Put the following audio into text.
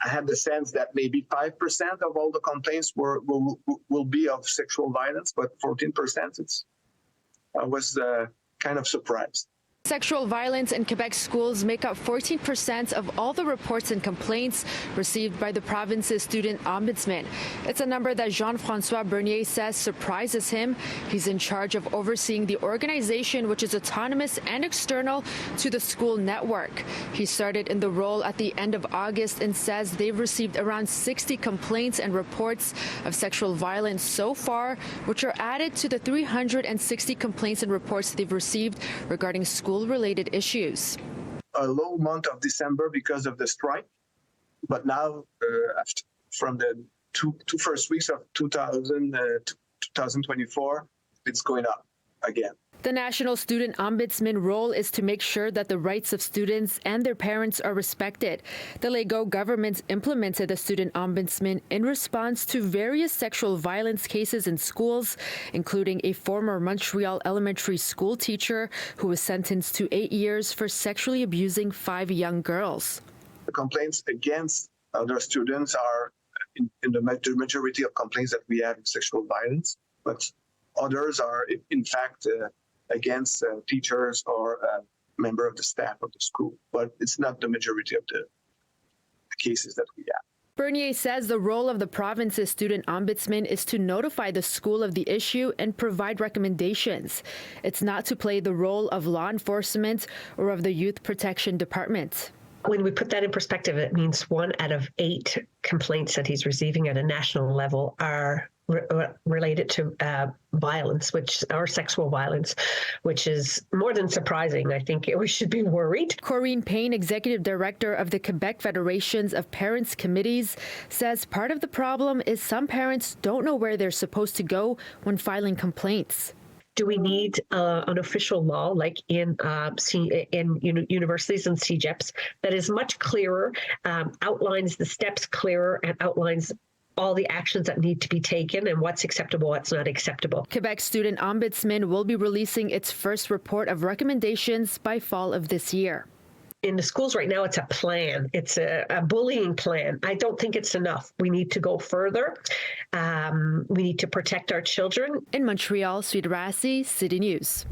I had the sense that maybe 5% of all the complaints will be of sexual violence, but 14%, I was kind of surprised. Sexual violence in Quebec schools make up 14% of all the reports and complaints received by the province's student ombudsman. It's a number that Jean-François Bernier says surprises him. He's in charge of overseeing the organization, which is autonomous and external to the school network. He started in the role at the end of August and says they've received around 60 complaints and reports of sexual violence so far, which are added to the 360 complaints and reports they've received regarding school-related issues. A low month of December because of the strike, but now from the two first weeks of 2024, it's going up again. The National Student Ombudsman role is to make sure that the rights of students and their parents are respected. The Legault government implemented the Student Ombudsman in response to various sexual violence cases in schools, including a former Montreal elementary school teacher who was sentenced to 8 years for sexually abusing 5 young girls. The complaints against other students are in the majority of complaints that we have in sexual violence, but others are in fact against teachers or a member of the staff of the school, but it's not the majority of the cases that we have. Bernier says the role of the province's student ombudsman is to notify the school of the issue and provide recommendations. It's not to play the role of law enforcement or of the youth protection department. When we put that in perspective, it means 1 out of 8 complaints that he's receiving at a national level are related to violence, or sexual violence, which is more than surprising. I think we should be worried. Corinne Payne, executive director of the Quebec Federations of Parents Committees, says part of the problem is some parents don't know where they're supposed to go when filing complaints. Do we need an official law like in universities and CEGEPs that is much clearer, outlines the steps clearer, and outlines all the actions that need to be taken and what's acceptable, what's not acceptable? Quebec Student Ombudsman will be releasing its first report of recommendations by fall of this year. In the schools right now, it's a plan. It's a bullying plan. I don't think it's enough. We need to go further. We need to protect our children. In Montreal, Swidda Rassy, City News.